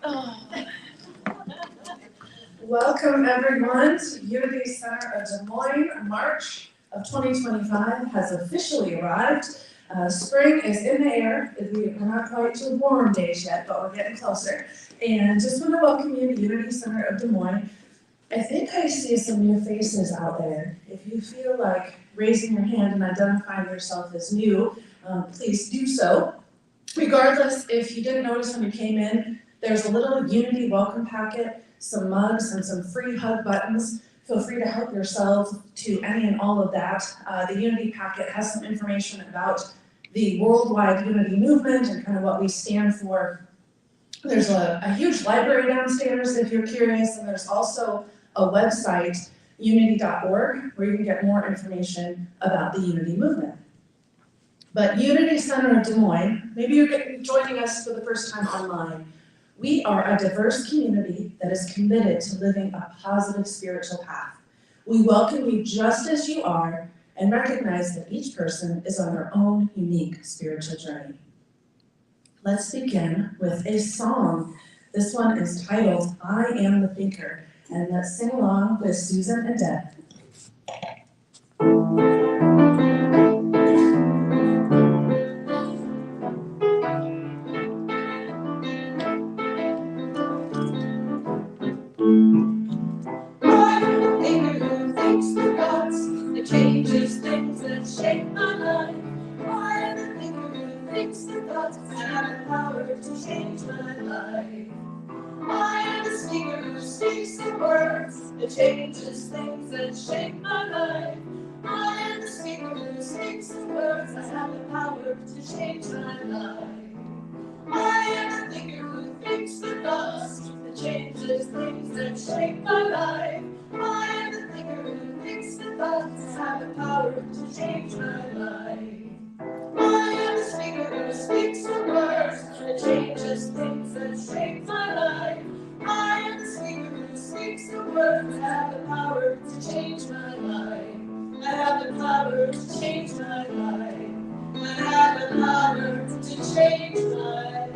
Oh. Welcome everyone to Unity Center of Des Moines. March of 2025 has officially arrived. Spring is in the air. We're not quite to warm days yet, but we're getting closer. And just want to welcome you to Unity Center of Des Moines. I think I see some new faces out there. If you feel like raising your hand and identifying yourself as new, please do so. Regardless, if you didn't notice when you came in, there's a little Unity welcome packet, some mugs, and some free hug buttons. Feel free to help yourself to any and all of that. The Unity packet has some information about the worldwide Unity movement and kind of what we stand for. There's a huge library downstairs if you're curious, and there's also a website, unity.org, where you can get more information about the Unity movement. But Unity Center of Des Moines, maybe you're joining us for the first time online. We are a diverse community that is committed to living a positive spiritual path. We welcome you just as you are and recognize that each person is on their own unique spiritual journey. Let's begin with a song. This one is titled, I Am the Thinker, and let's sing along with Susan and Deb. Changes things that shape my life. I am the thinker who thinks the thoughts that have the power to change my life. I am the speaker who speaks the words that changes things that shape my life. I am the speaker who speaks the words that have the power to change my life. I am the thinker who thinks the thoughts that changes things that shape my life. I am the thinker who thinks the thoughts that have the power to change my life. I am the speaker who speaks the words that changes things that shape my life. I am the speaker who speaks the words that have the power to change my life. I have the power to change my life. I have the power to change my life.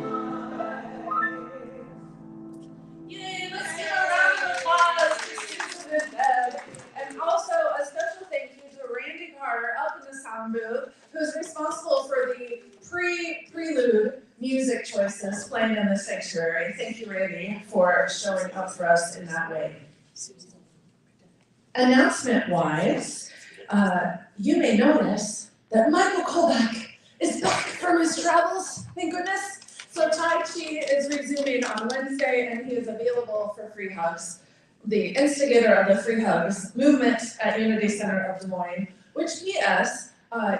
Yay, let's give a round of applause to Susan and Deb. And also a special thank you to Randy Carter up in the sound booth, who's responsible for the prelude music choices playing in the sanctuary. Thank you, Randy, for showing up for us in that way. Announcement-wise, you may notice that Michael Kolbeck is back from his travels, thank goodness. So Tai Chi is resuming on Wednesday, and he is available for free hugs. The instigator of the free hugs movement at Unity Center of Des Moines, which P.S.,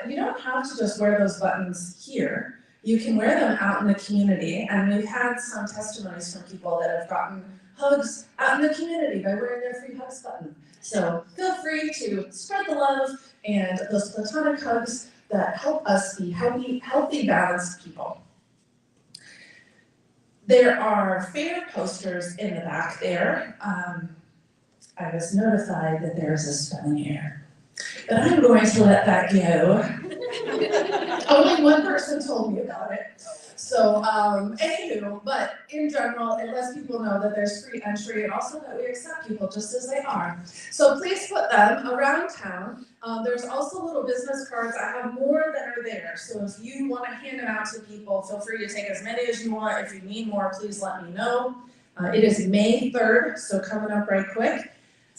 you don't have to just wear those buttons here. You can wear them out in the community, and we've had some testimonies from people that have gotten hugs out in the community by wearing their free hugs button. So feel free to spread the love and those platonic hugs that help us be healthy, balanced people. There are fair posters in the back there. I was notified that there's a spelling error, but I'm going to let that go. Only one person told me about it. So, anywho, but in general, it lets people know that there's free entry and also that we accept people just as they are. So please put them around town. There's also little business cards. I have more that are there. So if you want to hand them out to people, feel free to take as many as you want. If you need more, please let me know. It is May 3rd, so coming up right quick.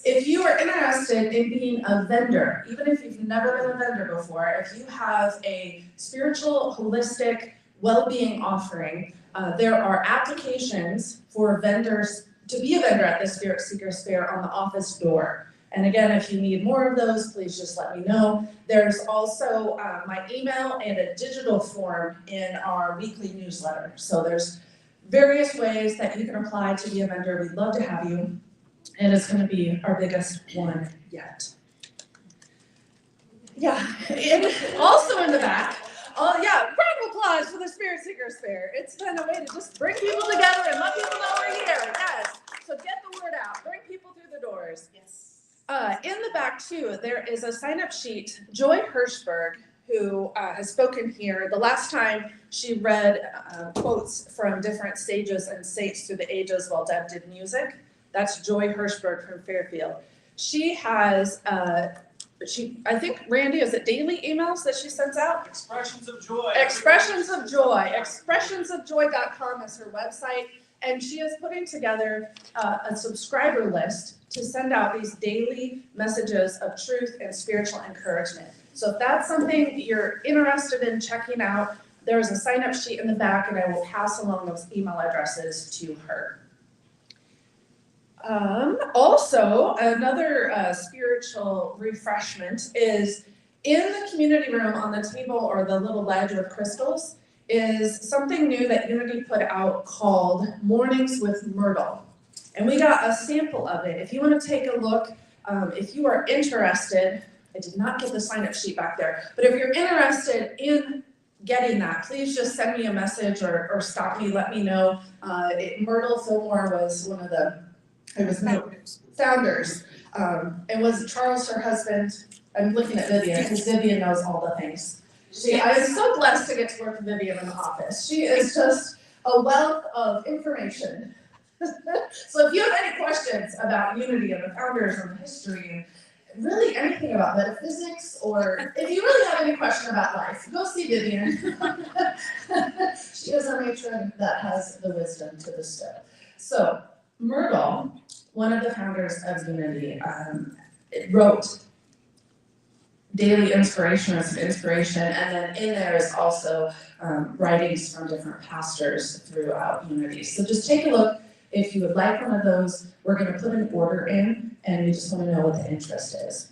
If you are interested in being a vendor, even if you've never been a vendor before, if you have a spiritual, holistic, well-being offering, there are applications for vendors to be a vendor at the Spirit Seekers Fair on the office door. And again, if you need more of those, please just let me know. There's also my email and a digital form in our weekly newsletter. So there's various ways that you can apply to be a vendor. We'd love to have you. And it's going to be our biggest one yet. Yeah, and also in the back, round of applause for the Spirit Seekers Fair. It's been a way to just bring people together and let people know we're here. Yes, so get the word out. Bring people through the doors. Yes. In the back too, there is a sign-up sheet. Joy Hirschberg who has spoken here. The last time she read quotes from different stages and saints through the ages while Deb did music. That's Joy Hirschberg from Fairfield. She has, I think, Randy, is it daily emails that she sends out? Expressions of Joy. Expressions of Joy. Expressionsofjoy.com is her website. And she is putting together a subscriber list to send out these daily messages of truth and spiritual encouragement. So if that's something you're interested in checking out, there is a sign-up sheet in the back, and I will pass along those email addresses to her. Also, another spiritual refreshment is in the community room on the table or the little ledge of crystals is something new that Unity put out called Mornings with Myrtle. And we got a sample of it. If you want to take a look, if you are interested, I did not get the sign-up sheet back there, but if you're interested in getting that, please just send me a message or stop me, let me know. Myrtle Fillmore was one of the founders. It was Charles, her husband. I'm looking at Vivian because Vivian knows all the things. I am so blessed to get to work with Vivian in the office. She is just a wealth of information. So if you have any questions about Unity and the founders and the history, and really anything about metaphysics, or if you really have any question about life, go see Vivian. She is a matron that has the wisdom to bestow. So Myrtle, one of the founders of Unity, wrote daily inspiration, and then in there is also writings from different pastors throughout Unity. So just take a look. If you would like one of those, we're going to put an order in, and we just want to know what the interest is.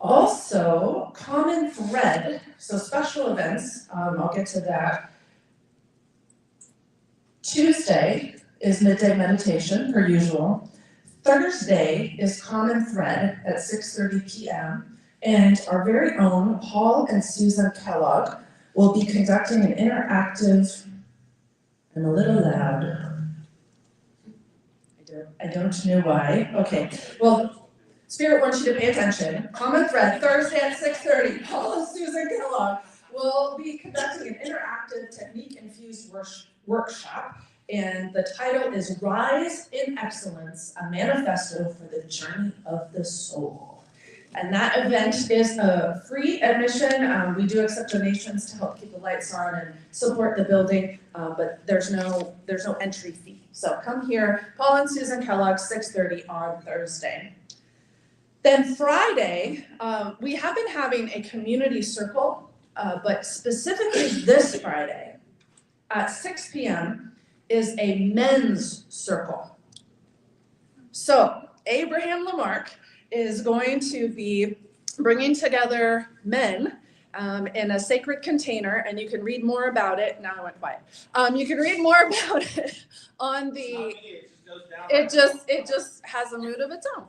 Also, Common Thread, so special events, I'll get to that. Tuesday is midday meditation, per usual. Thursday is Common Thread at 6:30 p.m. And our very own Paul and Susan Kellogg will be conducting an interactive, I'm a little loud. I don't know why. Okay, well, Spirit wants you to pay attention. Common Thread, Thursday at 6:30, Paul and Susan Kellogg will be conducting an interactive technique-infused workshop. And the title is Rise in Excellence, a Manifesto for the Journey of the Soul. And that event is a free admission. We do accept donations to help keep the lights on and support the building, but there's no entry fee. So come here, Paul and Susan Kellogg, 6:30 on Thursday. Then Friday, we have been having a community circle, but specifically this Friday at 6 p.m. is a men's circle. So Abraham Lamarck is going to be bringing together men in a sacred container, and you can read more about it. Now I went quiet. You can read more about it on the. It just has a mood of its own.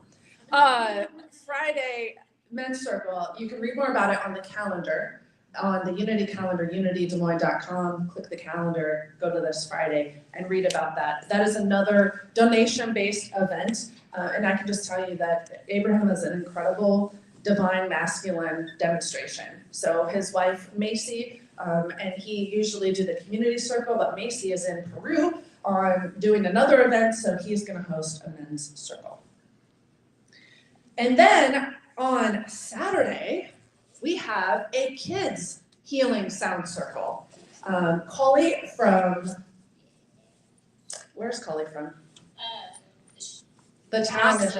Friday men's circle. You can read more about it on the calendar. On the Unity calendar, unitydesmoines.com, click the calendar, go to this Friday and read about that. That is another donation-based event, and I can just tell you that Abraham is an incredible divine masculine demonstration. So his wife, Macy, and he usually do the community circle, but Macy is in Peru on doing another event, so he's gonna host a men's circle. And then on Saturday, we have a kids healing sound circle. Collie from, where's Collie from? The town is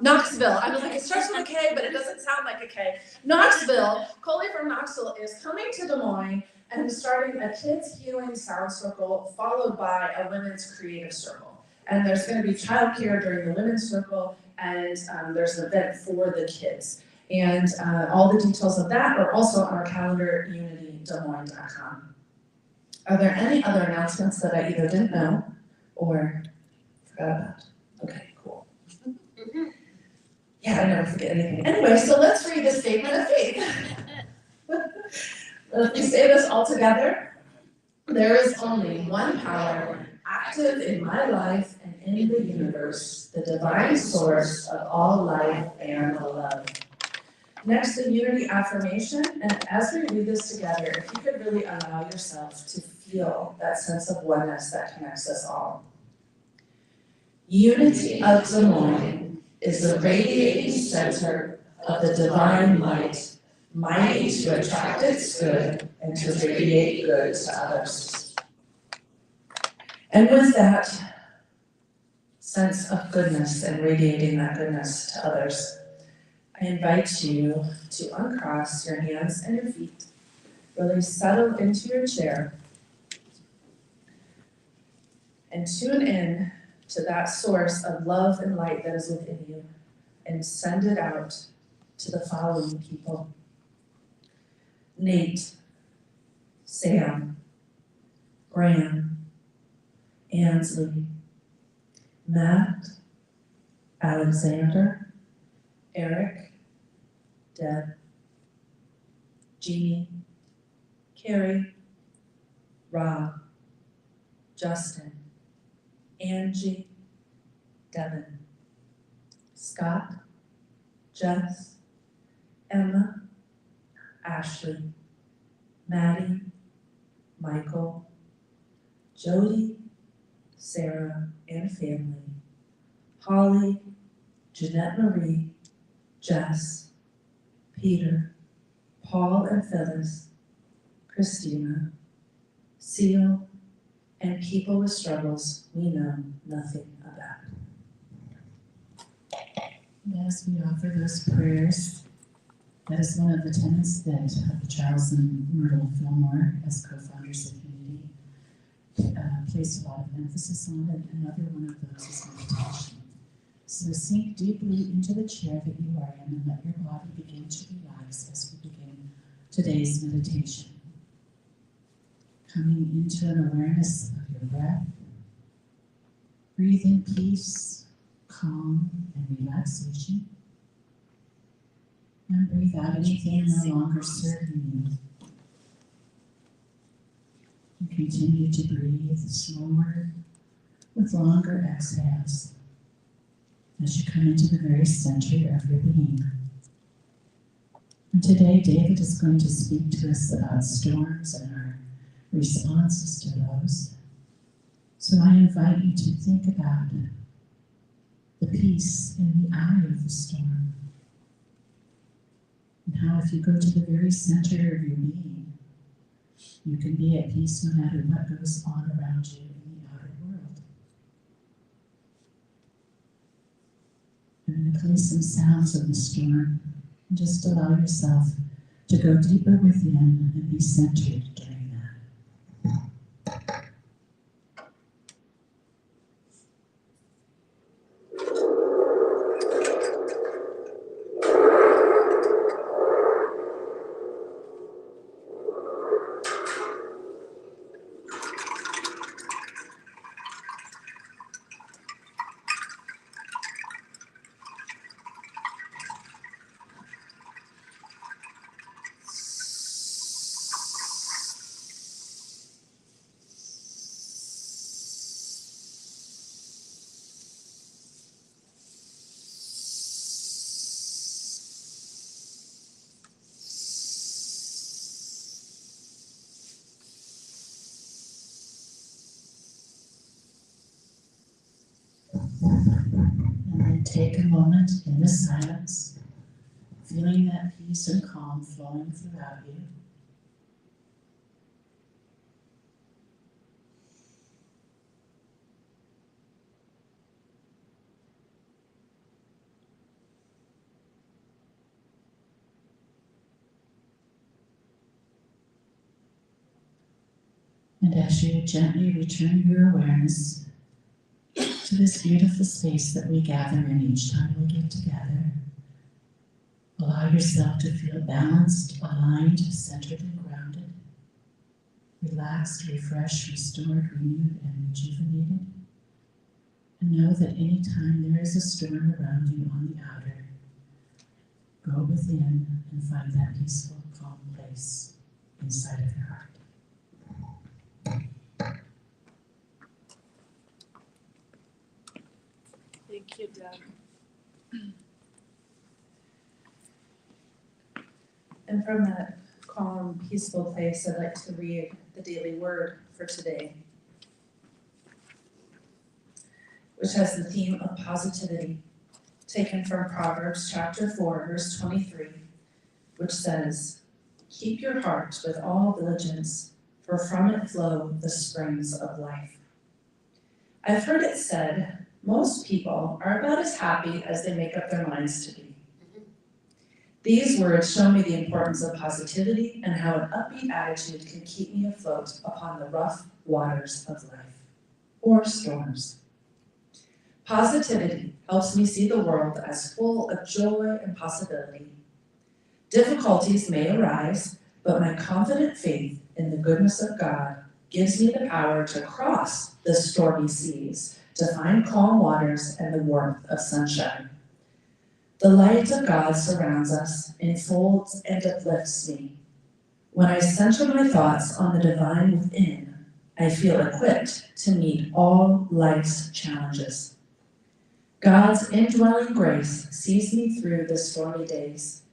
Knoxville. I was like, it starts with a K, but it doesn't sound like a K. Knoxville. Collie from Knoxville is coming to Des Moines and starting a kids healing sound circle followed by a women's creative circle. And there's going to be childcare during the women's circle, and there's an event for the kids. And all the details of that are also on our calendar, unitydesmoines.com. Are there any other announcements that I either didn't know or forgot about? Okay, cool. Yeah, I never forget anything. Anyway, so let's read the statement of faith. Let me say this all together. There is only one power active in my life and in the universe, the divine source of all life and love. Next, the unity affirmation, and as we read this together, if you could really allow yourself to feel that sense of oneness that connects us all. Unity of Des Moines is the radiating center of the divine light, mighty to attract its good and to radiate good to others. And with that sense of goodness and radiating that goodness to others, I invite you to uncross your hands and your feet, really settle into your chair, and tune in to that source of love and light that is within you, and send it out to the following people: Nate, Sam, Graham, Ansley, Matt, Alexander, Eric, Deb, Jeannie, Carrie, Rob, Justin, Angie, Devin, Scott, Jess, Emma, Ashley, Maddie, Michael, Jody, Sarah and family, Holly, Jeanette Marie, Jess, Peter, Paul and Phyllis, Christina, Seal, and people with struggles we know nothing about. And as we offer those prayers, that is one of the tenets that Charles and Myrtle Fillmore, as co-founders of Unity, placed a lot of emphasis on, and another one of those is meditation. So sink deeply into the chair that you are in and let your body begin to relax as we begin today's meditation. Coming into an awareness of your breath, breathe in peace, calm, and relaxation. And breathe out anything no longer serving you. And continue to breathe slower with longer exhales as you come into the very center of your being. And today, David is going to speak to us about storms and our responses to those. So I invite you to think about the peace in the eye of the storm. And how if you go to the very center of your being, you can be at peace no matter what goes on around you in the outer world. I'm going to play some sounds of the storm and just allow yourself to go deeper within and be centered during that. And then take a moment in the silence, feeling that peace and calm flowing throughout you. And as you gently return your awareness to this beautiful space that we gather in each time we get together, allow yourself to feel balanced, aligned, centered, and grounded, relaxed, refreshed, restored, renewed, and rejuvenated. And know that anytime there is a storm around you on the outer, go within and find that peaceful, calm place inside of your heart. Thank you, Deb. And from that calm, peaceful place, I'd like to read the daily word for today, which has the theme of positivity, taken from Proverbs chapter 4, verse 23, which says, "Keep your heart with all diligence, for from it flow the springs of life." I've heard it said, most people are about as happy as they make up their minds to be. These words show me the importance of positivity and how an upbeat attitude can keep me afloat upon the rough waters of life, or storms. Positivity helps me see the world as full of joy and possibility. Difficulties may arise, but my confident faith in the goodness of God gives me the power to cross the stormy seas, to find calm waters and the warmth of sunshine. The light of God surrounds us, enfolds and uplifts me. When I center my thoughts on the divine within, I feel equipped to meet all life's challenges. God's indwelling grace sees me through the stormy days.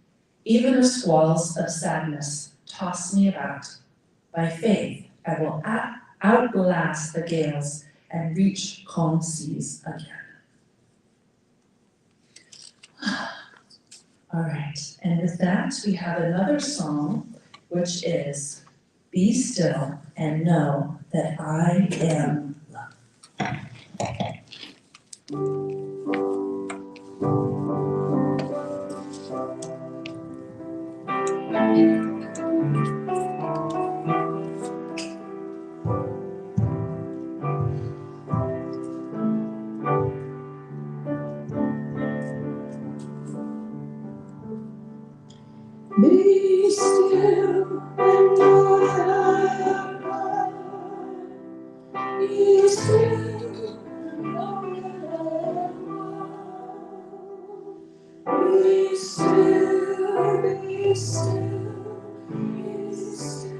Even if squalls of sadness toss me about, by faith I will outlast the gales and reach calm seas again. All right, and with that, we have another song, which is "Be Still and Know That I Am Loved." Be still and know that I am God. Be still and know that I am God. Be still, be still, be still,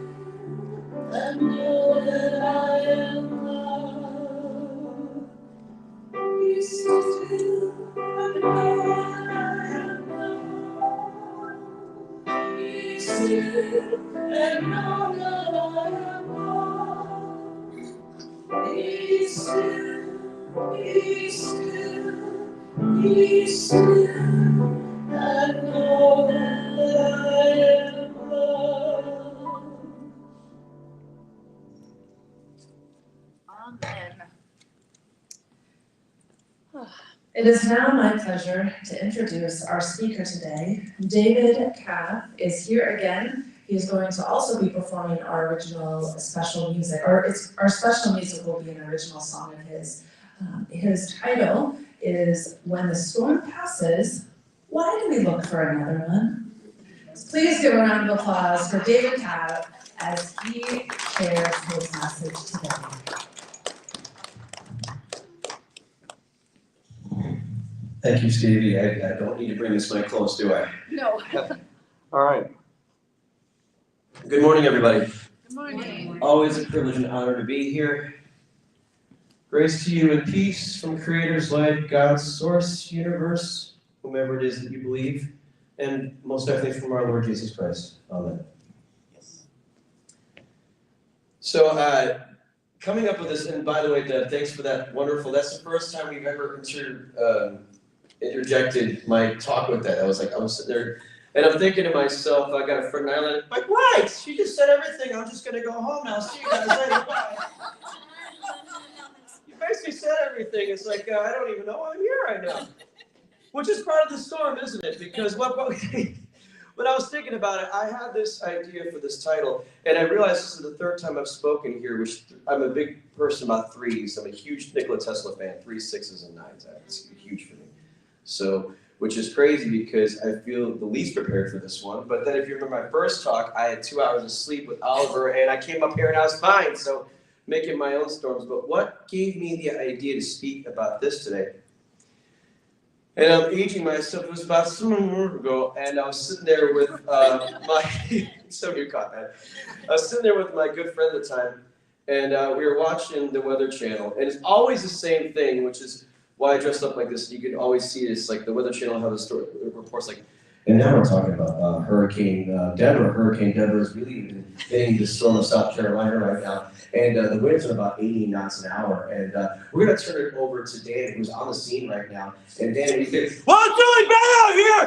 and know that I am God. Be still and know that I am God. Be still and know that I am God. Be still, be still, be still, and know that I am God. Amen. It is now my pleasure to introduce our speaker today. David Cath is here again. He's going to also be performing our original special music, our special music will be an original song of his. His title is "When the Storm Passes, Why Do We Look for Another One?" Please give a round of applause for David Cath as he shares his message today. Thank you, Stevie. I don't need to bring this mic close, do I? No. All right. Good morning, everybody. Good morning. Always a privilege and honor to be here. Grace to you and peace from creators like God's source, universe, whomever it is that you believe, and most definitely from our Lord Jesus Christ. Amen. Yes. So, coming up with this, and by the way, Deb, thanks for that wonderful, that's the first time we've ever interjected my talk with that. I was sitting there, and I'm thinking to myself, I got a friend in Ireland, like, what? She just said everything, I'm just gonna go home now, see you guys later, bye. You basically said everything, it's like, I don't even know why I'm here right now. Which is part of the storm, isn't it? Because when I was thinking about it, I had this idea for this title, and I realized this is the third time I've spoken here, which I'm a big person about threes. I'm a huge Nikola Tesla fan, 3s, 6s, and 9s. It's huge for me. So, which is crazy because I feel the least prepared for this one. But then if you remember my first talk, I had 2 hours of sleep with Oliver, and I came up here and I was fine. So, making my own storms. But what gave me the idea to speak about this today? And I'm aging myself. It was about 7 years ago, and I was sitting there with so new caught that. I was sitting there with my good friend at the time, and we were watching the Weather Channel, and it's always the same thing, which is why I dressed up like this. You can always see this, like the Weather Channel, how the story reports, like And now we're talking about Hurricane Deborah. Hurricane Deborah is really hitting the storm of South Carolina right now. And the winds are about 80 knots an hour. And we're going to turn it over to Dan, who's on the scene right now. And Dan, he says, well, it's really bad out here.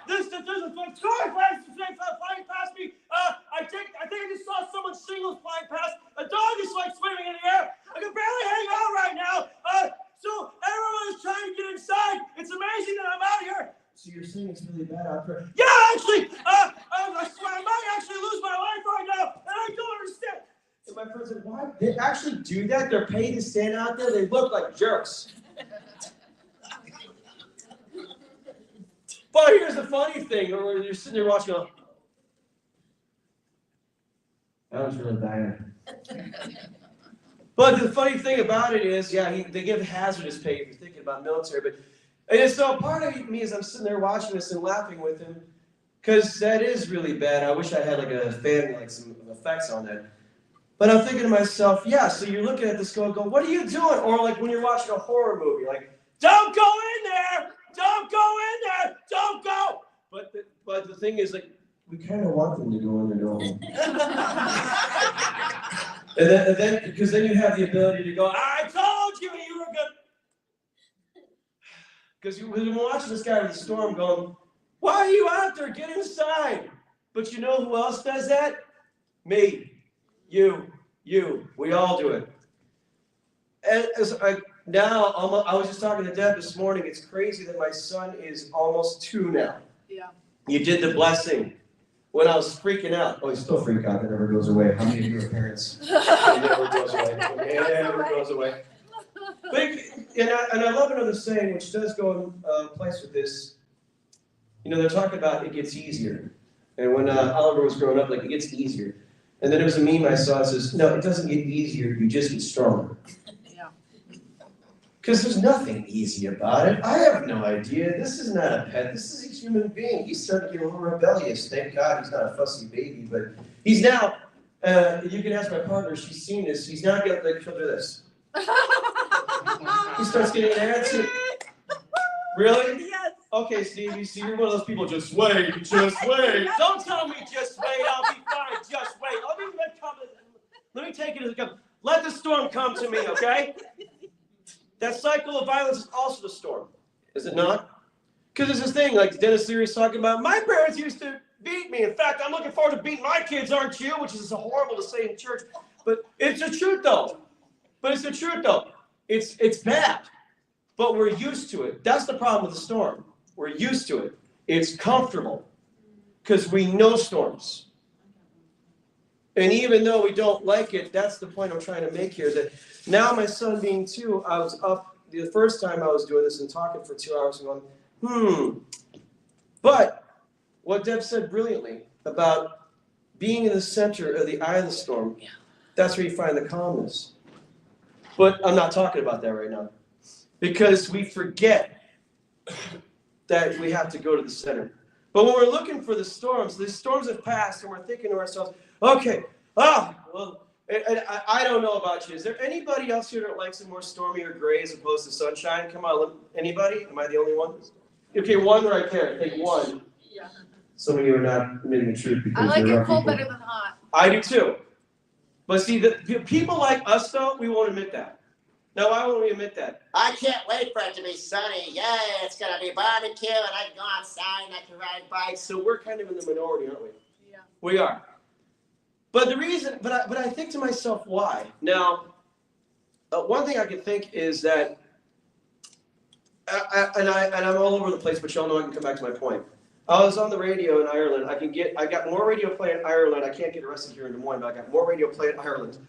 There's a car flying past me. I think I just saw someone shingles flying past. A dog is like swimming in the air. I can barely hang out right now. So everyone is trying to get inside. It's amazing that I'm out here. So you're saying it's really bad out there? Yeah, actually, I might actually lose my life right now, and I don't understand. And my friend said, why? They actually do that? They're paid to stand out there? They look like jerks. But here's the funny thing, or you're sitting there watching, going, that was really bad. But the funny thing about it is, yeah, they give hazardous pay if you're thinking about military, and so part of me is I'm sitting there watching this and laughing with him, because that is really bad. I wish I had like a fan, like some effects on that. But I'm thinking to myself, yeah, so you're looking at this going, what are you doing? Or like when you're watching a horror movie, like, don't go in there! Don't go in there! Don't go! But the thing is, like, we kind of want them to go in there, don't we? and then, because then you have the ability to go, I told you you were good. Because you've been watching this guy with the storm going, why are you out there? Get inside. But you know who else does that? Me. You. We all do it. And now, I was just talking to Deb this morning. It's crazy that my son is almost 2 now. Yeah. You did the blessing when I was freaking out. Oh, you still freak out. That never goes away. How many of you are parents? It never goes away. It never goes away. But and I love another saying, which does go in place with this. You know, they're talking about it gets easier. And when Oliver was growing up, like, it gets easier. And then there was a meme I saw that says, no, it doesn't get easier, you just get stronger. Yeah. Because there's nothing easy about it. I have no idea. This is not a pet. This is a human being. He's starting to get a little rebellious. Thank God he's not a fussy baby. But he's now, you can ask my partner, she's seen this. He's now getting, like, she'll do this. He starts getting an attitude. Really? Yes. Okay, Stevie, see, you're one of those people, just wait. Don't tell me just wait, I'll be fine, just wait. Let me take it as it comes. Let the storm come to me, okay? That cycle of violence is also the storm, is it not? Because it's this thing, like Dennis Leary's talking about, my parents used to beat me. In fact, I'm looking forward to beating my kids, aren't you? Which is horrible to say in church, but it's the truth, though. It's bad. But we're used to it. That's the problem with the storm. We're used to it. It's comfortable because we know storms. And even though we don't like it, that's the point I'm trying to make here. That now my son being 2, I was up the first time I was doing this and talking for 2 hours and going, But what Deb said brilliantly about being in the center of the eye of the storm, that's where you find the calmness. But I'm not talking about that right now. Because we forget that we have to go to the center. But when we're looking for the storms have passed, and we're thinking to ourselves, okay, well, and I don't know about you. Is there anybody else here that likes it more stormy or gray as opposed to sunshine? Come on, anybody? Am I the only one? Okay, one right there. Take one. Yeah. Some of you are not admitting the truth because I like there are it cold people. better than hot. I do too. But see, the people like us, though, we won't admit that. Now, why won't we admit that? I can't wait for it to be sunny. Yeah, it's going to be barbecue, and I can go outside and I can ride bikes. So we're kind of in the minority, aren't we? Yeah. We are. But the reason, but I think to myself, why? Now, one thing I can think is that, and I'm all over the place, but y'all know I can come back to my point. I was on the radio in Ireland. I got more radio play in Ireland. I can't get arrested here in Des Moines, but I got more radio play in Ireland.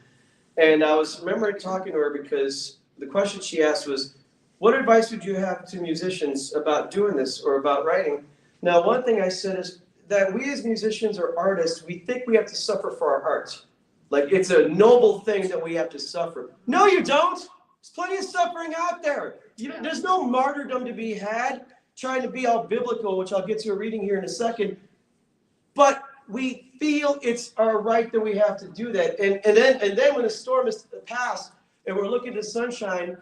And I was remembering talking to her because the question she asked was, what advice would you have to musicians about doing this or about writing? Now, one thing I said is that we as musicians or artists, we think we have to suffer for our art. Like it's a noble thing that we have to suffer. No, you don't. There's plenty of suffering out there. There's no martyrdom to be had trying to be all biblical, which I'll get to a reading here in a second. But we feel it's our right that we have to do that. And then when the storm is past and we're looking at the sunshine,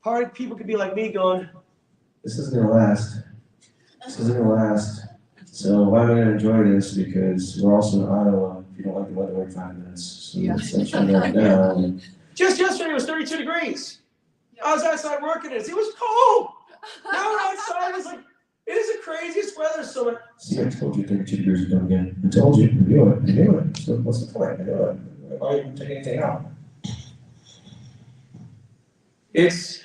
part of people could be like me going, this isn't gonna last. This isn't gonna last. So why am I gonna enjoy this? Because we're also in Iowa. If you don't like the weather, wait 5 minutes. So it's sunshine right now. And just yesterday it was 32 degrees. I was outside working it. It was cold. Now we're outside. It's like, it is the craziest weather. So see, I told you 32 degrees would come again. I told you. I knew it. I knew it. So what's the point? I knew it. Why even take anything out? It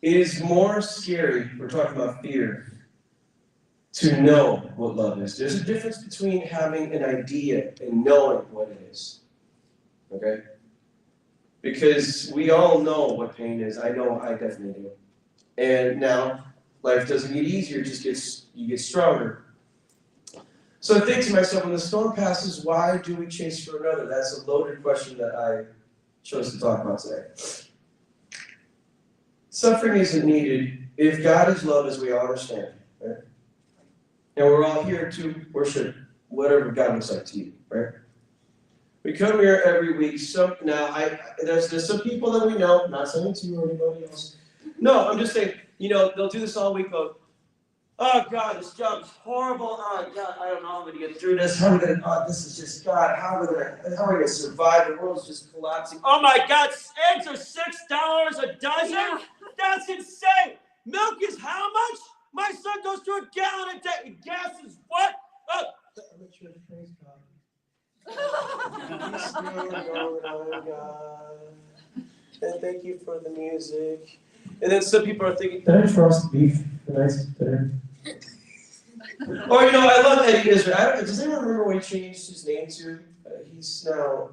is more scary. We're talking about fear. To know what love is. There's a difference between having an idea and knowing what it is. Okay? Because we all know what pain is. I know I definitely do. And now, life doesn't get easier, it just you get stronger. So I think to myself, when the storm passes, why do we chase for another? That's a loaded question that I chose to talk about today. Suffering isn't needed if God is love, as we all understand. Right? And we're all here to worship whatever God looks like to you, right? We come here every week. There's some people that we know, not saying to you or anybody else. No, I'm just saying, they'll do this all week of, oh God, this job is horrible. Oh God, I don't know how I'm gonna get through this. This is just God, how are we gonna survive? The world's just collapsing. Oh my God, eggs are $6 a dozen? Yeah. That's insane. Milk is how much? My son goes through a gallon a day. Gas is what? Oh. And thank you for the music. And then some people are thinking, did I frost beef? Nice dinner. Or I love Eddie Izzard. Does anyone remember what he changed his name to? He's now.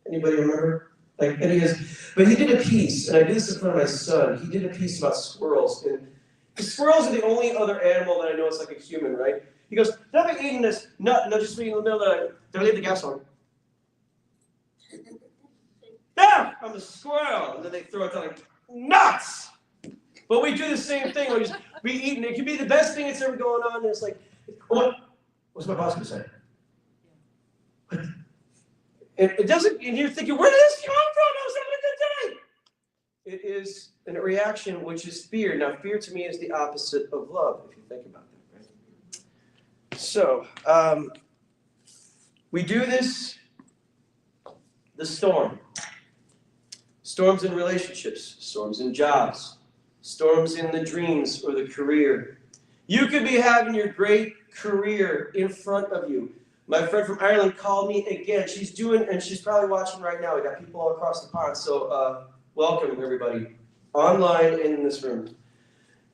Anybody remember? Like Eddie Izzard. But he did a piece, and I did this in front of my son. He did a piece about squirrels, and the squirrels are the only other animal that I know is like a human, right? He goes, they'll be eating this nut, and they'll just be in the middle of the night. They'll leave the gas on. There, I'm a squirrel. And then they throw it down like, nuts! But we do the same thing. We eat, and it can be the best thing that's ever going on, and it's like, what's my boss going to say? And it doesn't, and you're thinking, where did this come from? I was having a good day. It is a reaction, which is fear. Now, fear to me is the opposite of love, if you think about that, right? So, we do this, the storm. Storms in relationships, storms in jobs, storms in the dreams or the career. You could be having your great career in front of you. My friend from Ireland called me again. She's probably watching right now. We got people all across the pond. So welcome everybody, online and in this room.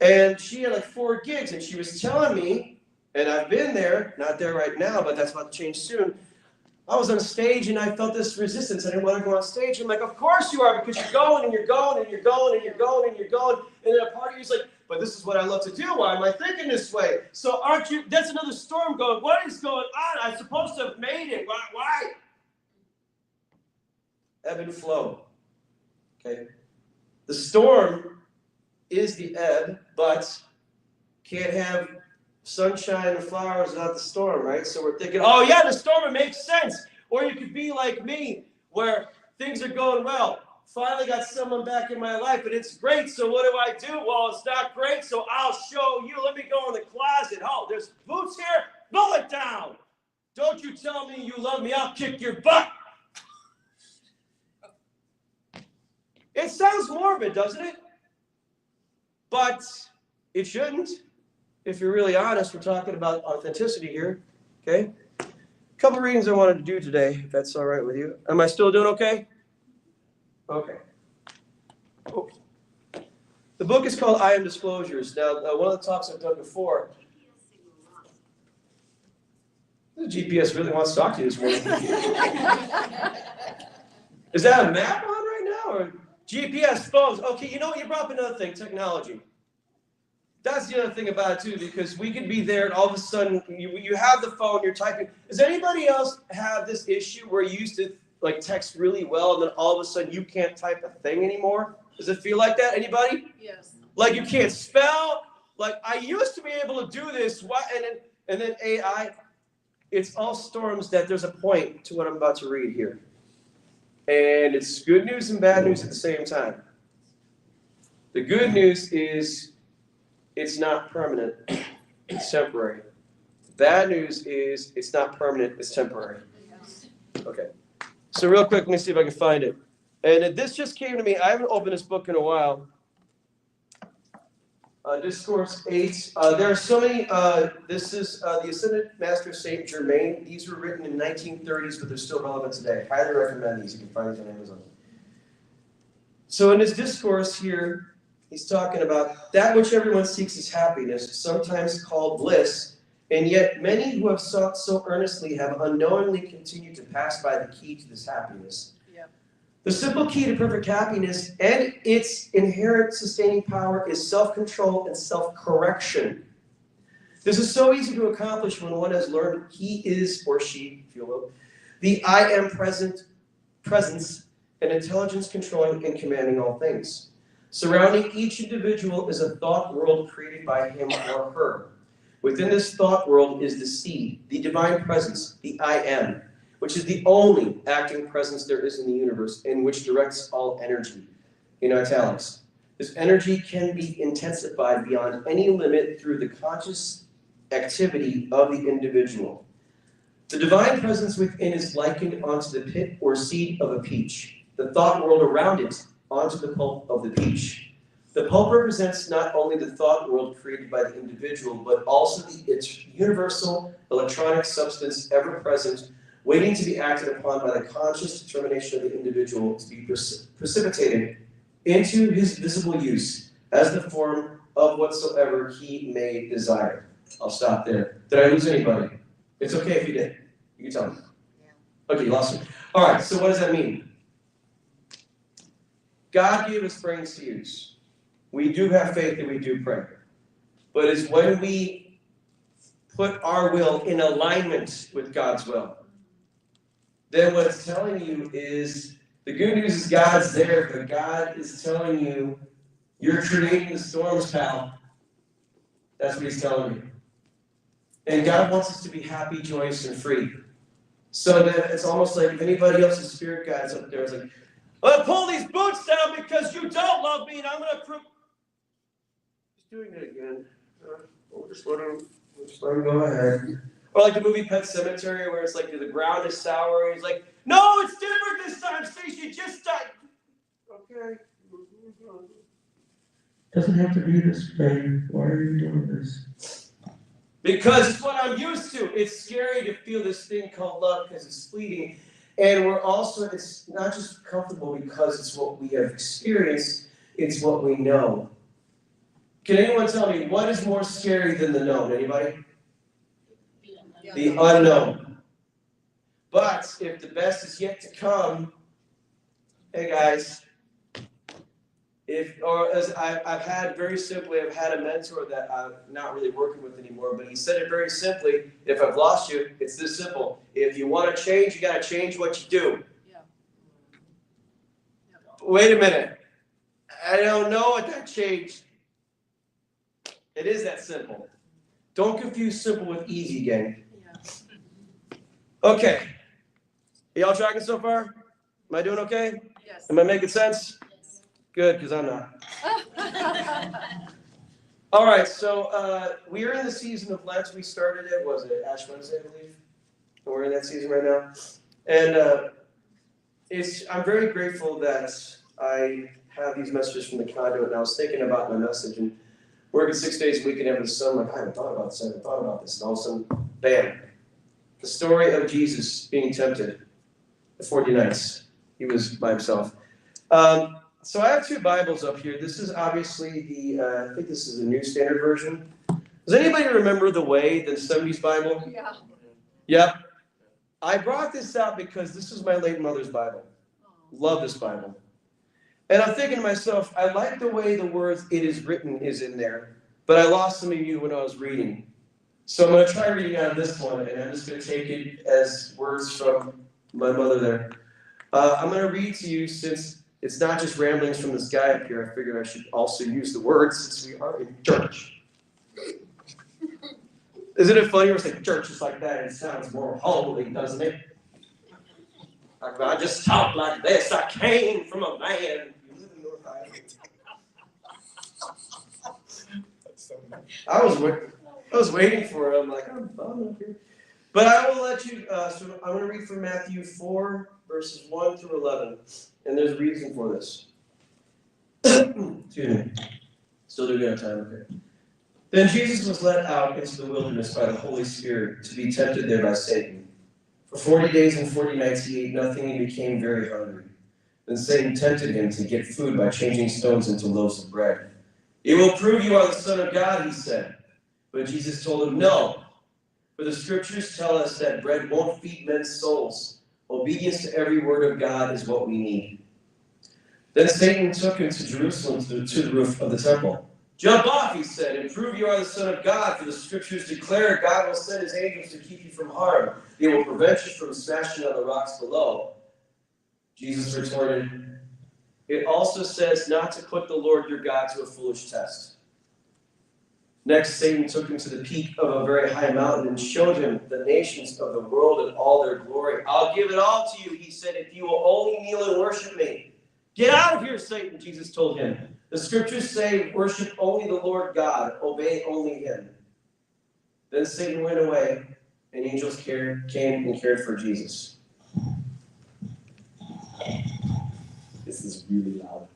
And she had like 4 gigs, and she was telling me, and I've been there, not there right now, but that's about to change soon. I was on stage and I felt this resistance. I didn't want to go on stage. I'm like, of course you are, because you're going and you're going and you're going and you're going and you're going. And then a part of you's like, but this is what I love to do. Why am I thinking this way? So aren't you? That's another storm going. What is going on? I'm supposed to have made it. Why? Ebb and flow. Okay. The storm is the ebb, but can't have sunshine and flowers without the storm, right? So we're thinking, oh yeah, the storm, it makes sense. Or you could be like me, where things are going well. Finally got someone back in my life, and it's great. So what do? Well, it's not great, so I'll show you. Let me go in the closet. Oh, there's boots here. Pull it down. Don't you tell me you love me. I'll kick your butt. It sounds morbid, doesn't it? But it shouldn't. If you're really honest, we're talking about authenticity here, okay? A couple readings I wanted to do today, if that's all right with you. Am I still doing okay? Okay. Oh. The book is called I Am Disclosures. Now, one of the talks I've done before, the GPS really wants to talk to you this morning. Is that a map on right now? Or GPS phones? Okay, you know what? You brought up another thing, technology. That's the other thing about it too, because we could be there and all of a sudden you have the phone, you're typing. Does anybody else have this issue where you used to like text really well and then all of a sudden you can't type a thing anymore? Does it feel like that? Anybody? Yes. Like you can't spell? Like I used to be able to do this, and then AI, it's all storms that there's a point to what I'm about to read here. And it's good news and bad news at the same time. The good news is it's not permanent. it's temporary. Bad news is it's not permanent, it's temporary. Okay. So real quick, let me see if I can find it. And this just came to me. I haven't opened this book in a while. Discourse 8. There are so many. This is the Ascended Master Saint Germain. These were written in 1930s, but they're still relevant today. Highly recommend these. You can find these on Amazon. So in his discourse here, he's talking about that which everyone seeks is happiness, sometimes called bliss, and yet many who have sought so earnestly have unknowingly continued to pass by the key to this happiness. The simple key to perfect happiness and its inherent sustaining power is self-control and self-correction. This is so easy to accomplish when one has learned he is, or she, if you will, the I am presence and intelligence controlling and commanding all things. Surrounding each individual is a thought world created by him or her. Within this thought world is the seed, the divine presence, the I am, which is the only acting presence there is in the universe and which directs all energy, in italics. This energy can be intensified beyond any limit through the conscious activity of the individual. The divine presence within is likened onto the pit or seed of a peach, the thought world around it onto the pulp of the peach. The pulp represents not only the thought world created by the individual, but also its universal electronic substance ever present, waiting to be acted upon by the conscious determination of the individual to be precipitated into his visible use as the form of whatsoever he may desire. I'll stop there. Did I lose anybody? It's okay if you did. You can tell me. Okay, you lost me. All right, so what does that mean? God gave us brains to use. We do have faith and we do pray. But it's when we put our will in alignment with God's will, then what it's telling you is, the good news is God's there, but God is telling you, you're creating the storms, pal. That's what he's telling you. And God wants us to be happy, joyous, and free. So that it's almost like if anybody else's spirit guides up there is like, well, pull these boots down because you don't love me, and I'm going to prove. He's doing it again. We'll just let him go ahead. Or like the movie Pet Sematary, where it's like the ground is sour, and he's like, no, it's different this time, Stacey, just died. Okay. Doesn't have to be this way. Why are you doing this? Because it's what I'm used to. It's scary to feel this thing called love because it's fleeting. And we're also, it's not just comfortable because it's what we have experienced, it's what we know. Can anyone tell me what is more scary than the known? Anybody? The unknown. But if the best is yet to come, hey guys, I've had a mentor that I'm not really working with anymore, but he said it very simply. If I've lost you, it's this simple. If you want to change, you got to change what you do. Yeah. Wait a minute. I don't know what that changed. It is that simple. Don't confuse simple with easy, gang. Okay. Y'all tracking so far? Am I doing okay? Yes. Am I making sense? Good, because I'm not. All right, so we are in the season of Lent. We started it, was it Ash Wednesday, I believe? And we're in that season right now. And I'm very grateful that I have these messages from the conduit, and I was thinking about my message, and working 6 days a week and having the sun, like, I haven't thought about this, and all of a sudden, bam. The story of Jesus being tempted, the 40 nights. He was by himself. So I have two Bibles up here. This is obviously I think this is the New Standard Version. Does anybody remember the Way, the 70s Bible? Yeah. Yep. I brought this out because this is my late mother's Bible. Love this Bible. And I'm thinking to myself, I like the way the words "it is written" is in there, but I lost some of you when I was reading. So I'm going to try reading out of this one, and I'm just going to take it as words from my mother there. I'm going to read to you, since it's not just ramblings from this guy up here, I figured I should also use the words since we are in church. Isn't it funny when we say church is like that? It sounds more holy, doesn't it? Like, I just talk like this. I came from a man. You live in North Iowa. I was with. I was waiting for it. I'm like, I'm up here. But I will let you, so I'm going to read from Matthew 4, verses 1 through 11. And there's a reason for this. Excuse me. Still do good time, okay. Then Jesus was led out into the wilderness by the Holy Spirit to be tempted there by Satan. For 40 days and 40 nights he ate nothing and became very hungry. Then Satan tempted him to get food by changing stones into loaves of bread. "It will prove you are the Son of God," he said. But Jesus told him, "No, for the scriptures tell us that bread won't feed men's souls. Obedience to every word of God is what we need." Then Satan took him to Jerusalem to the roof of the temple. "Jump off," he said, "and prove you are the Son of God, for the scriptures declare God will send his angels to keep you from harm. They will prevent you from smashing on the rocks below." Jesus retorted, "It also says not to put the Lord your God to a foolish test." Next, Satan took him to the peak of a very high mountain and showed him the nations of the world and all their glory. "I'll give it all to you," he said, "if you will only kneel and worship me." "Get out of here, Satan," Jesus told him. "The scriptures say, worship only the Lord God, obey only him." Then Satan went away, and angels came and cared for Jesus. This is really loud.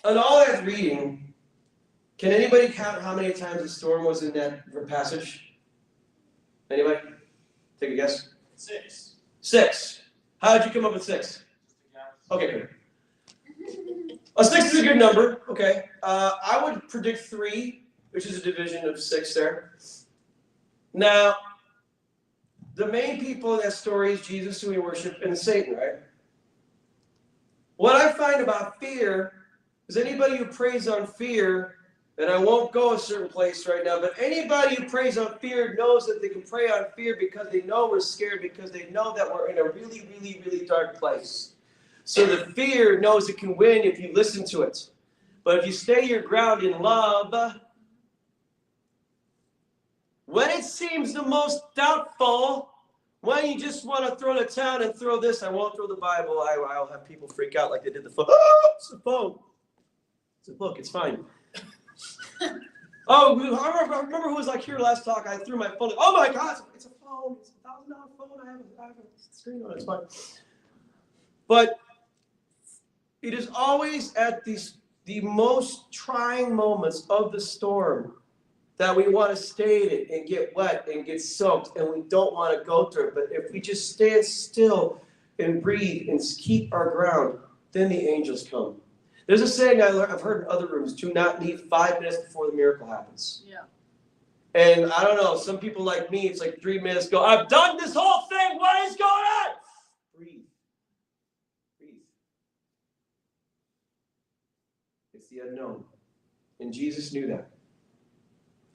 On all that reading, can anybody count how many times the storm was in that passage? Anybody? Take a guess. 6. 6. How did you come up with 6? Okay, good. 6 is a good number. Okay. I would predict 3, which is a division of 6 there. Now, the main people in that story is Jesus, who we worship, and Satan, right? What I find about fear is anybody who preys on fear, and I won't go a certain place right now, but anybody who preys on fear knows that they can prey on fear because they know we're scared, because they know that we're in a really, really, really dark place. So the fear knows it can win if you listen to it. But if you stay your ground in love, when it seems the most doubtful, when you just want to throw the town and throw this, I won't throw the Bible. I'll have people freak out like they did the phone. Oh, it's a phone. It's a book. It's fine. Oh, I remember who was like here last talk. I threw my phone. Oh my God, it's a phone. It's a $1,000 phone. I have a screen on it. It's fine. But it is always at the most trying moments of the storm that we want to stay in it and get wet and get soaked, and we don't want to go through it. But if we just stand still and breathe and keep our ground, then the angels come. There's a saying I've heard in other rooms: do not leave 5 minutes before the miracle happens. Yeah. And I don't know, some people like me, it's like 3 minutes go, I've done this whole thing, what is going on? Breathe. Breathe. It's the unknown. And Jesus knew that.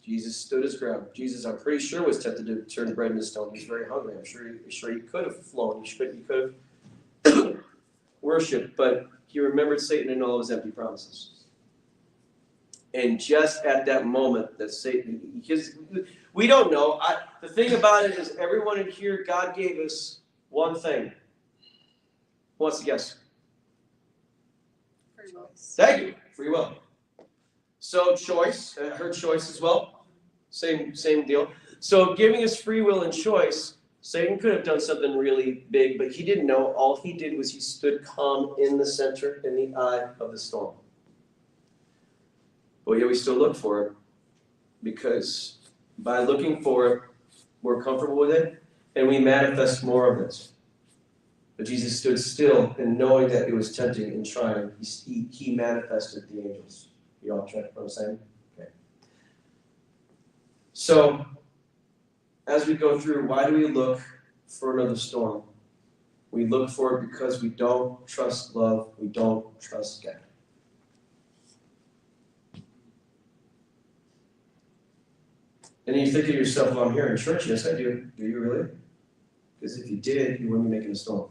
Jesus stood his ground. Jesus, I'm pretty sure, was tempted to turn bread into stone. He's very hungry. I'm sure he could have flown. He could have worshipped, but he remembered Satan and all his empty promises. And just at that moment that Satan, because we don't know. The thing about it is everyone in here, God gave us one thing. Who wants to guess? Free will. Thank you. Free will. So choice, her choice as well. Same deal. So giving us free will and choice, Satan could have done something really big, but he didn't know. All he did was he stood calm in the center, in the eye of the storm. But yet we still look for it, because by looking for it, we're comfortable with it, and we manifest more of it. But Jesus stood still, and knowing that it was tempting and trying, he manifested the angels. You all check what I'm saying? Okay. So, as we go through, why do we look for another storm? We look for it because we don't trust love, we don't trust God. And you think to yourself, well, I'm here in church. Yes, I do. Do you really? Because if you did, you wouldn't be making a storm.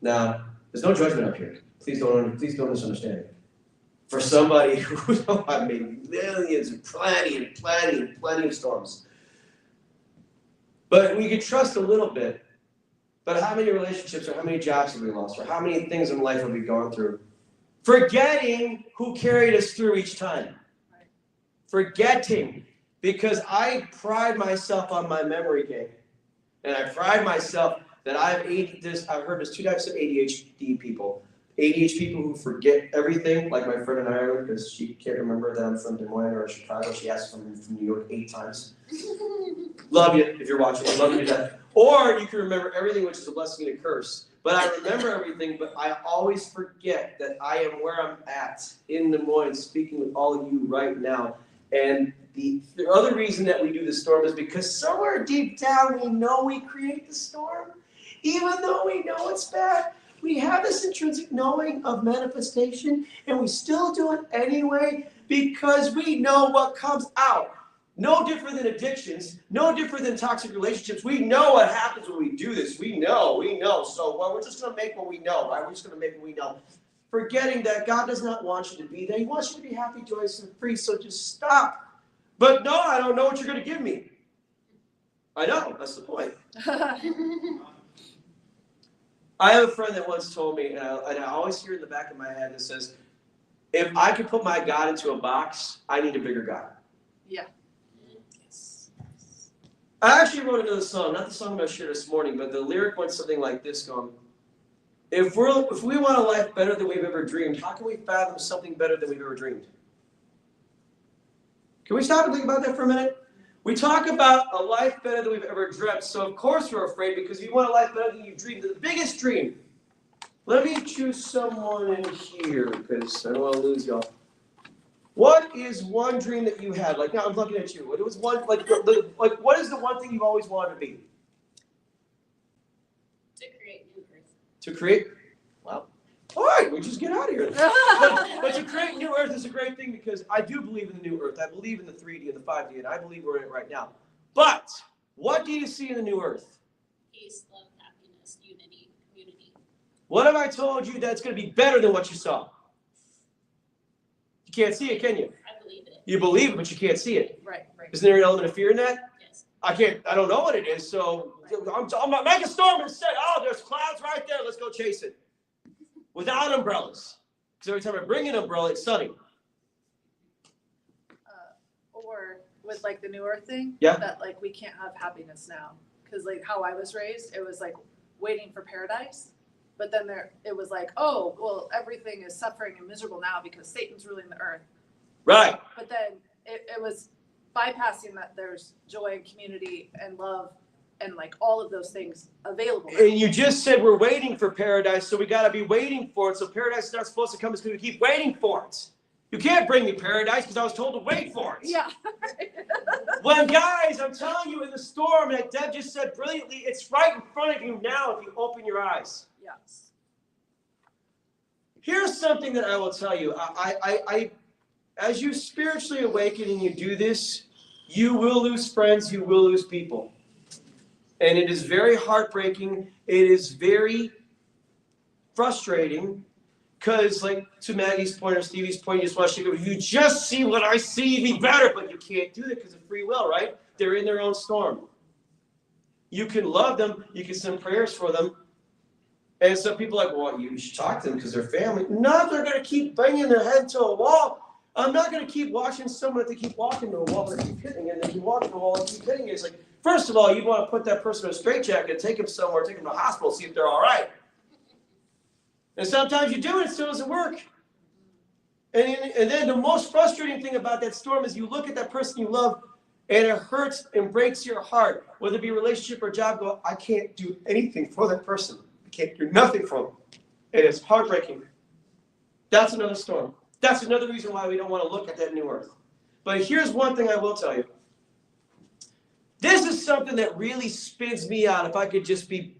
Now, there's no judgment up here. Please don't misunderstand me. For somebody who I've made millions and plenty of storms. But we could trust a little bit. But how many relationships or how many jobs have we lost? Or how many things in life have we gone through Forgetting who carried us through each time. Forgetting. Because I pride myself on my memory game. And I pride myself that I've heard there's two types of ADHD people. ADHD people who forget everything, like my friend in Ireland, because she can't remember that I'm from Des Moines or Chicago. She asked from New York 8 times. Love you if you're watching. I love you to death. Or you can remember everything, which is a blessing and a curse. But I remember everything, but I always forget that I am where I'm at in Des Moines, speaking with all of you right now. And the other reason that we do the storm is because somewhere deep down we know we create the storm. Even though we know it's bad, we have this intrinsic knowing of manifestation, and we still do it anyway because we know what comes out. No different than addictions, no different than toxic relationships. We know what happens when we do this. We know. So we're just going to make what we know, right? We're just going to make what we know. Forgetting that God does not want you to be there. He wants you to be happy, joyous, and free, so just stop. But no, I don't know what you're going to give me. I know, that's the point. I have a friend that once told me, and I always hear in the back of my head that says, if I could put my God into a box, I need a bigger God. Yeah. I actually wrote another song, not the song I'm going to share this morning, but the lyric went something like this going, if we want a life better than we've ever dreamed, how can we fathom something better than we've ever dreamed? Can we stop and think about that for a minute? We talk about a life better than we've ever dreamt, so of course we're afraid because you want a life better than you've dreamed. The biggest dream. Let me choose someone in here because I don't want to lose y'all. What is one dream that you had? Like now, I'm looking at you. What was one like what is the one thing you've always wanted to be? To create new earth. To create? Wow. All right, we just get out of here. but to create new earth is a great thing because I do believe in the new earth. I believe in the 3D and the 5D, and I believe we're in it right now. But what do you see in the new earth? Peace, love, happiness, unity, community. What have I told you that's going to be better than what you saw? You can't see it, can you? I believe it. You believe it, but you can't see it. Right. Isn't there an element of fear in that? Yes. I don't know what it is, so I'm not make a storm and say, oh, there's clouds right there, let's go chase it. Without umbrellas. Because every time I bring an umbrella, it's sunny. Or with like the New Earth thing, Yeah. that like we can't have happiness now. Because like how I was raised, it was like waiting for paradise. But then it was like, oh, well, everything is suffering and miserable now because Satan's ruling the earth. Right. But then it was bypassing that there's joy and community and love and like all of those things available now. And you just said we're waiting for paradise, so we got to be waiting for it. So paradise is not supposed to come because we keep waiting for it. You can't bring me paradise because I was told to wait for it. Yeah. When guys, I'm telling you in the storm that Deb just said brilliantly, it's right in front of you now if you open your eyes. Yes. Here's something that I will tell you. I as you spiritually awaken and you do this, you will lose friends, you will lose people. And it is very heartbreaking. It is very frustrating because, like, to Maggie's point or Stevie's point, you just want to go, you just see what I see, be better. But you can't do that because of free will, right? They're in their own storm. You can love them. You can send prayers for them. And some people are like, well, you should talk to them because they're family. No, they're going to keep banging their head to a wall. I'm not going to keep watching someone if they keep walking to a wall and keep hitting it, and they keep walking to a wall and keep hitting it. It's like, first of all, you want to put that person in a straitjacket, take them somewhere, take them to a hospital, see if they're all right. And sometimes you do it, it still doesn't work. And then the most frustrating thing about that storm is you look at that person you love, and it hurts and breaks your heart, whether it be a relationship or job, go, I can't do anything for that person. I can't do nothing for them. And it's heartbreaking. That's another storm. That's another reason why we don't want to look at that new earth. But here's one thing I will tell you. This is something that really spins me out if I could just be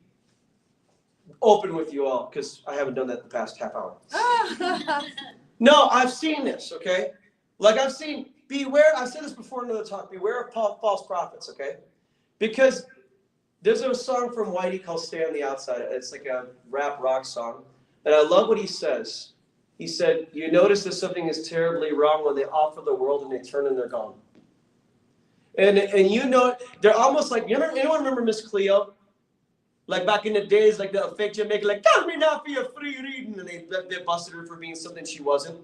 open with you all, because I haven't done that the past half hour. No, I've seen this, okay? Like I've seen, beware, I've said this before in another talk, beware of false prophets, okay? Because there's a song from Whitey called Stay on the Outside. It's like a rap rock song. And I love what he says. He said, you notice that something is terribly wrong when they offer the world and they turn and they're gone. And you know, they're almost like, anyone remember Miss Cleo? Like back in the days, like the fake Jamaican, like, come me now for your free reading. And they busted her for being something she wasn't.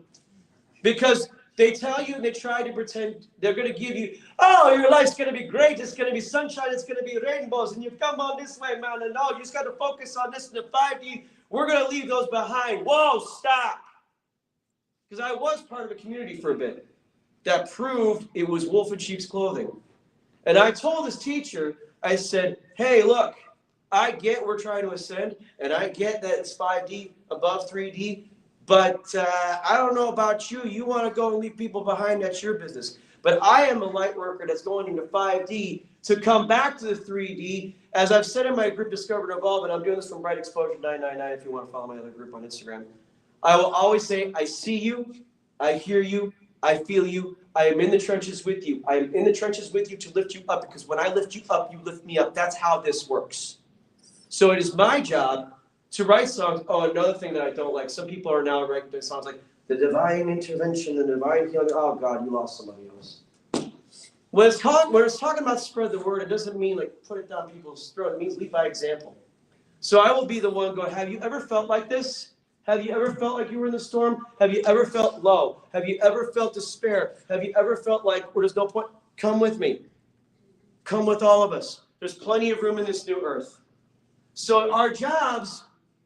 Because they tell you and they try to pretend they're going to give you, oh, your life's going to be great. It's going to be sunshine. It's going to be rainbows. And you come on this way, man. And no, you just got to focus on this and the 5D. We're going to leave those behind. Whoa, stop. Because I was part of a community for a bit that proved it was wolf in sheep's clothing. And I told this teacher, I said, hey, look, I get we're trying to ascend, and I get that it's 5D above 3D, but I don't know about you. You want to go and leave people behind, that's your business. But I am a light worker that's going into 5D to come back to the 3D. As I've said in my group, Discover and Evolve, and I'm doing this from Bright Exposure 999 if you want to follow my other group on Instagram. I will always say, I see you, I hear you, I feel you, I am in the trenches with you. I am in the trenches with you to lift you up, because when I lift you up, you lift me up. That's how this works. So it is my job to write songs. Oh, another thing that I don't like, some people are now writing songs like the divine intervention, the divine healing. Oh God, you lost somebody else. When it's talking about spread the word, it doesn't mean like put it down people's throat. It means lead by example. So I will be the one going, have you ever felt like this? Have you ever felt like you were in the storm? Have you ever felt low? Have you ever felt despair? Have you ever felt like, well, there's no point? Come with me. Come with all of us. There's plenty of room in this new earth. So our jobs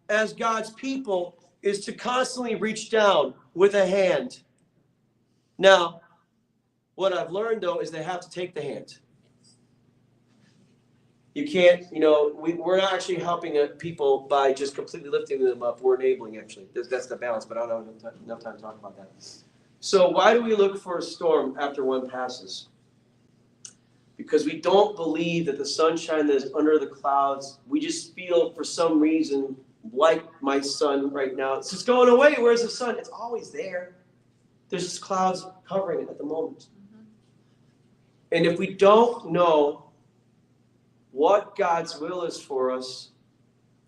as God's people is to constantly reach down with a hand. Now, what I've learned, though, is they have to take the hand. You can't, we're not actually helping people by just completely lifting them up. We're enabling, actually. That's the balance, but I don't have enough time to talk about that. So why do we look for a storm after one passes? Because we don't believe that the sunshine that is under the clouds, we just feel for some reason, like my sun right now, it's just going away. Where's the sun? It's always there. There's just clouds covering it at the moment. And if we don't know what God's will is for us,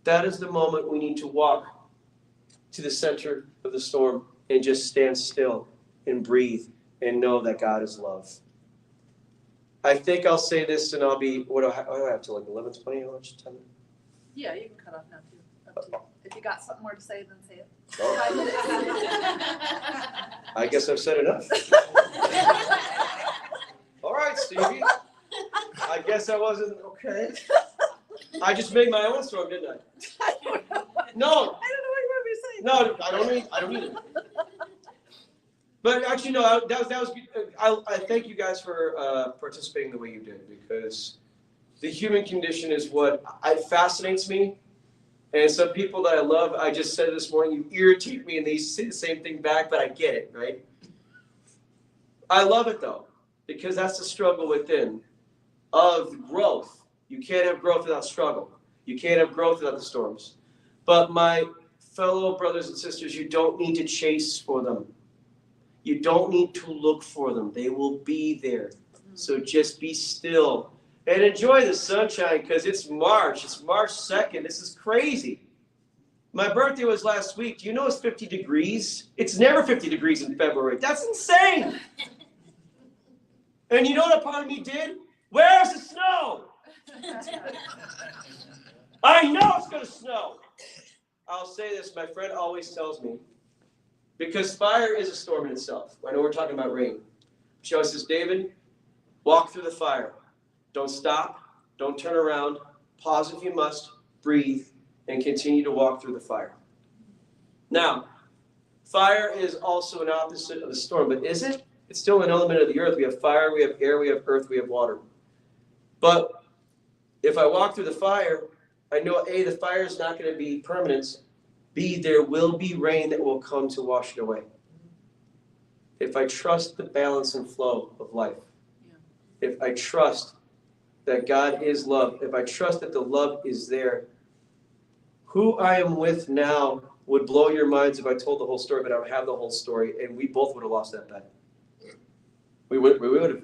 that is the moment we need to walk to the center of the storm and just stand still and breathe and know that God is love. I think I'll say this and I'll be, what do I have to, like 11:20 or lunch time? Yeah, you can cut off now too. Up to you. If you got something more to say, then say it. Oh, I guess I've said enough. All right, Stevie. I guess I wasn't, okay. I just made my own storm, didn't I? I don't know. No. I don't know what you want me to say. No, I don't need it. But actually, no, that was good. I thank you guys for participating the way you did, because the human condition is what fascinates me. And some people that I love, I just said this morning, you irritate me, and they say the same thing back, but I get it, right? I love it, though, because that's the struggle within of growth. You can't have growth without struggle. You can't have growth without the storms. But my fellow brothers and sisters, you don't need to chase for them. You don't need to look for them. They will be there. So just be still and enjoy the sunshine, because it's March. It's March 2nd. This is crazy. My birthday was last week. Do you know it's 50 degrees? It's never 50 degrees in February. That's insane. And you know what a part of me did? Where's the snow? I know it's going to snow. I'll say this. My friend always tells me, because fire is a storm in itself. I know we're talking about rain. She always says, David, walk through the fire. Don't stop. Don't turn around. Pause if you must. Breathe. And continue to walk through the fire. Now, fire is also an opposite of the storm. But is it? It's still an element of the earth. We have fire, we have air, we have earth, we have water. But if I walk through the fire, I know, A, the fire is not going to be permanent. B, there will be rain that will come to wash it away. If I trust the balance and flow of life, if I trust that God is love, if I trust that the love is there, who I am with now would blow your minds if I told the whole story, but I don't have the whole story, and we both would have lost that bet. We would have.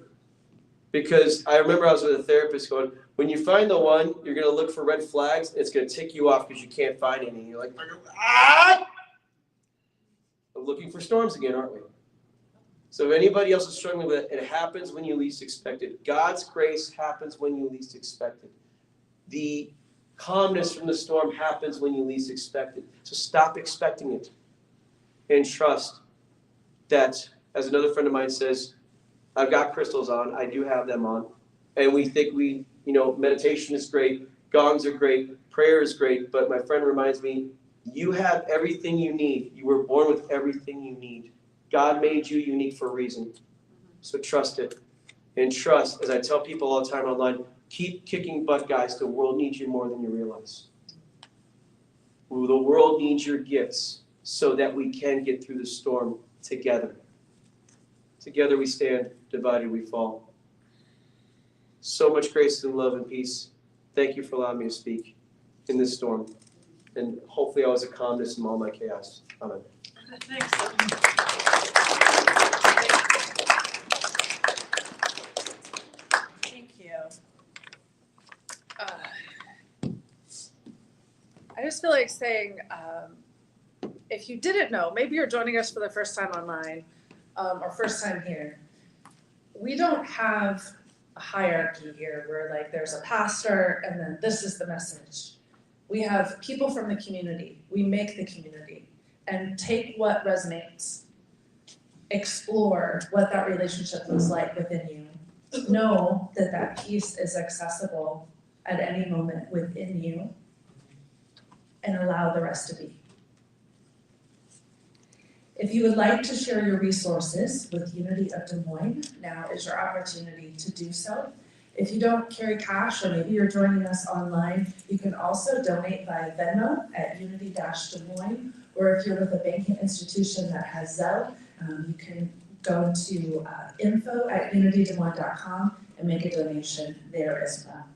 Because I remember I was with a therapist going, when you find the one, you're going to look for red flags. It's going to tick you off because you can't find any. You're like, ah! We're looking for storms again, aren't we? So if anybody else is struggling with it, it happens when you least expect it. God's grace happens when you least expect it. The Calmness from the storm happens when you least expect it. So stop expecting it and trust that, as another friend of mine says, I've got crystals on, I do have them on, and we think meditation is great, gongs are great, prayer is great, but my friend reminds me, you have everything you need. You were born with everything you need. God made you unique for a reason. So trust it. And trust, as I tell people all the time online, keep kicking butt, guys. The world needs you more than you realize. The world needs your gifts so that we can get through the storm together. Together we stand, divided we fall. So much grace and love and peace. Thank you for allowing me to speak in this storm. And hopefully I was a calmness in all my chaos. Amen. Thanks. Thank you. I just feel like saying, if you didn't know, maybe you're joining us for the first time online, or first time here. We don't have a hierarchy here where like there's a pastor and then this is the message. We have people from the community. We make the community and take what resonates, explore what that relationship looks like within you. Know that that peace is accessible at any moment within you and allow the rest to be. If you would like to share your resources with Unity of Des Moines, now is your opportunity to do so. If you don't carry cash, or maybe you're joining us online, you can also donate via Venmo at Unity-Des Moines, or if you're with a banking institution that has Zelle, you can go to info@unitydesmoines.com and make a donation there as well.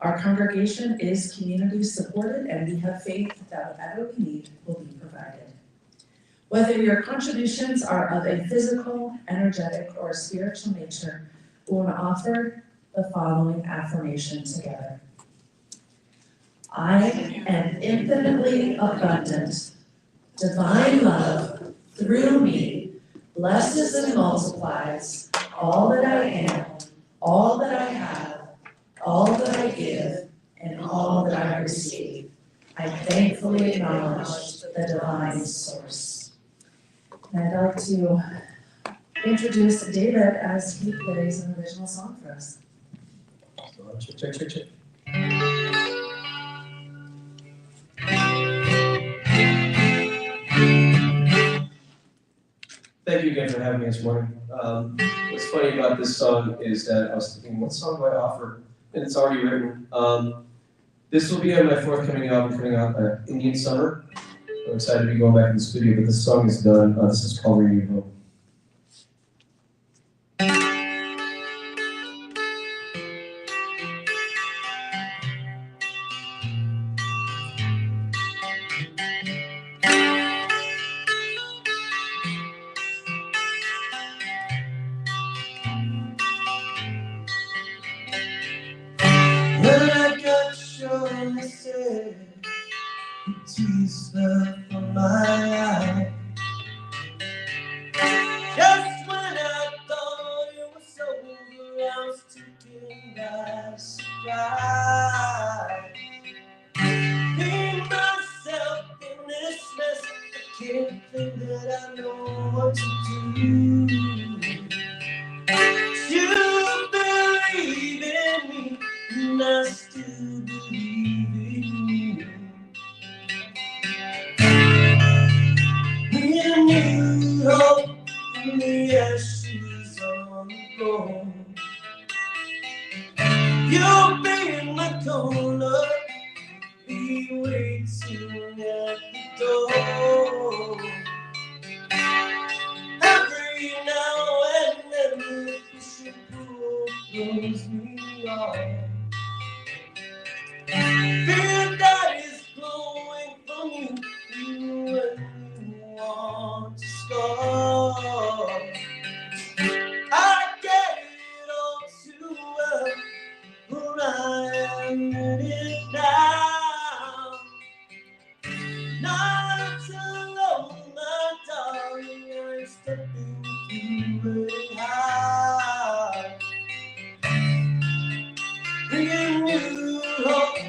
Our congregation is community supported, and we have faith that whatever we need will be provided. Whether your contributions are of a physical, energetic, or spiritual nature, we want to offer the following affirmation together. I am infinitely abundant. Divine love through me blesses and multiplies all that I am, all that I have, all that I give, and all that I receive. I thankfully acknowledge the divine source. And I'd like to introduce David as he plays an original song for us. Check. Thank you again for having me this morning. What's funny about this song is that I was thinking, what song do I offer? And it's already written. This will be on my forthcoming album coming out, Indian Summer. I'm excited to be going back in the studio, but this song is done. This is called Renewed Hope. When I got your message, tears fell from my eye. Just when I thought it was over, I was taken by surprise. Being myself in this mess, I can't think that I know what to do. You believe in me, and I still believe in you. Renewed hope in the ashes on the floor. You'll be in my corner, be waiting at the door. Every now and then the push pull throws me off. Fear that is glowing from you, even when you want to stop. I get it all too well, but I admit it now. Not alone, my darling, I'm stepping through it high. Renewed hope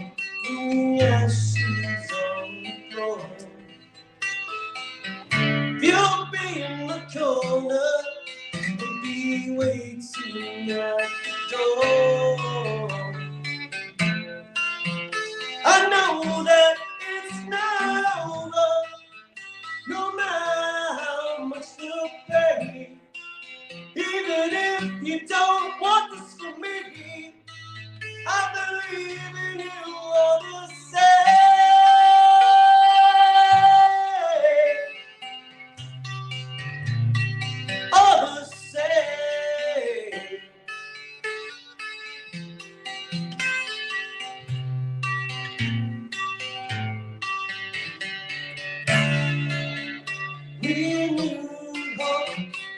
waiting at the door. I know that it's not over, no matter how much you pay. Even if you don't want this for me, I believe in you all the same. All the same. When you hope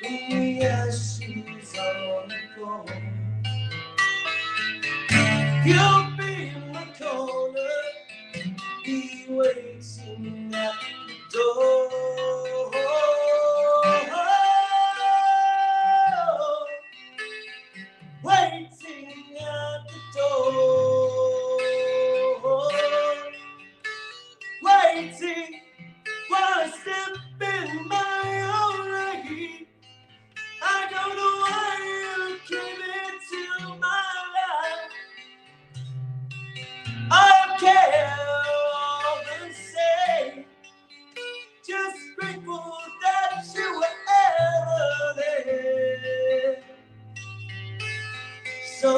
when we ashes on the floor, you'll be in the corner, be waiting at the door. Waiting at the door. Waiting while I step in my own way. I don't know why you came into my life. I don't care all the same. Just grateful that you were ever there. So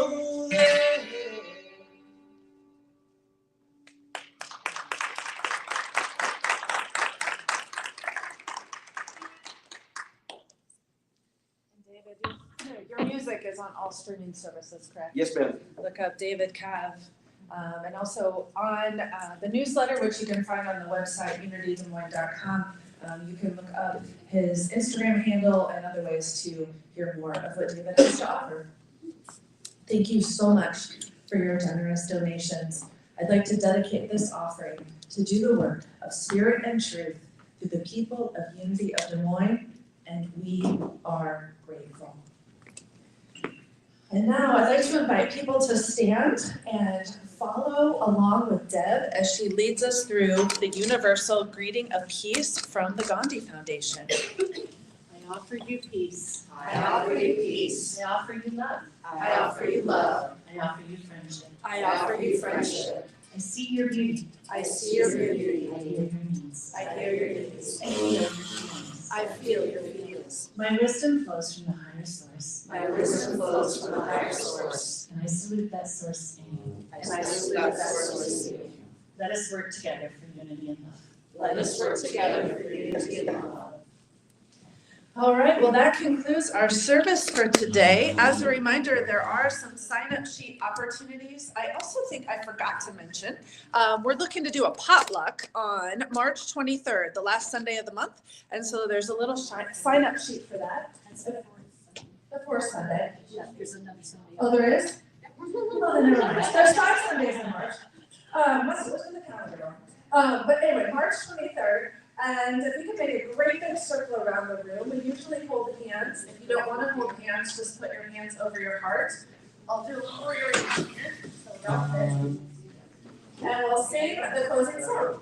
there. David, your music is on all streaming services, correct? Yes, ma'am. Look up David Cav. And also on the newsletter, which you can find on the website, unitydesmoines.com. You can look up his Instagram handle and other ways to hear more of what David has to offer. Thank you so much for your generous donations. I'd like to dedicate this offering to do the work of spirit and truth through the people of Unity of Des Moines, and we are grateful. And now I'd like to invite people to stand and follow along with Deb as she leads us through the universal greeting of peace from the Gandhi Foundation. I offer you peace. I offer you peace. I offer you love. I offer you love. I offer you friendship. I offer you friendship. I see your beauty. I see your beauty. I hear your needs. I hear your needs. I feel your feelings. I feel your feelings. My wisdom flows from the higher source. My wisdom flows from the higher source. And I salute that source in you. And I salute that source in you. Let us work together for unity and love. Let us work together for unity and love. All right, well, that concludes our service for today. As a reminder, there are some sign-up sheet opportunities. I also think I forgot to mention, we're looking to do a potluck on March 23rd, the last Sunday of the month. And so there's a little sign-up sheet for that. The fourth Sunday. There's another Sunday. Oh, there is? Oh, then never mind. There's 5 Sundays in March. Let's look at the calendar. But anyway, March 23rd. And if we could make a great big circle around the room, we usually hold hands. If you don't want to hold hands, just put your hands over your heart. I'll do a little rearrangement here, so around it. And we'll sing the closing song.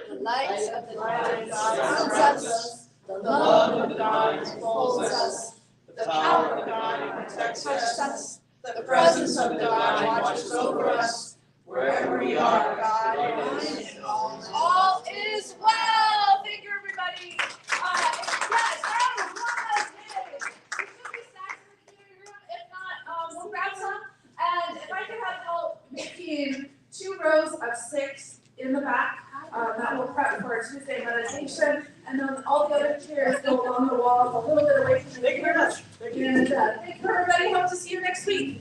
The light of the God surrounds us, the love of God enfolds us, the The power of God protects us. The presence of God watches over us. Wherever we are, God is in all. All is well. Thank you, everybody. Yes, that was one last minute. There should be snacks in the community room. If not, we'll grab some. And if I could have help making 2 rows of 6 in the back, that will prep for a Tuesday meditation. And then all the other chairs go along the walls a little bit away from the Thank you very much. And thank you, everybody. Hope to see you next week.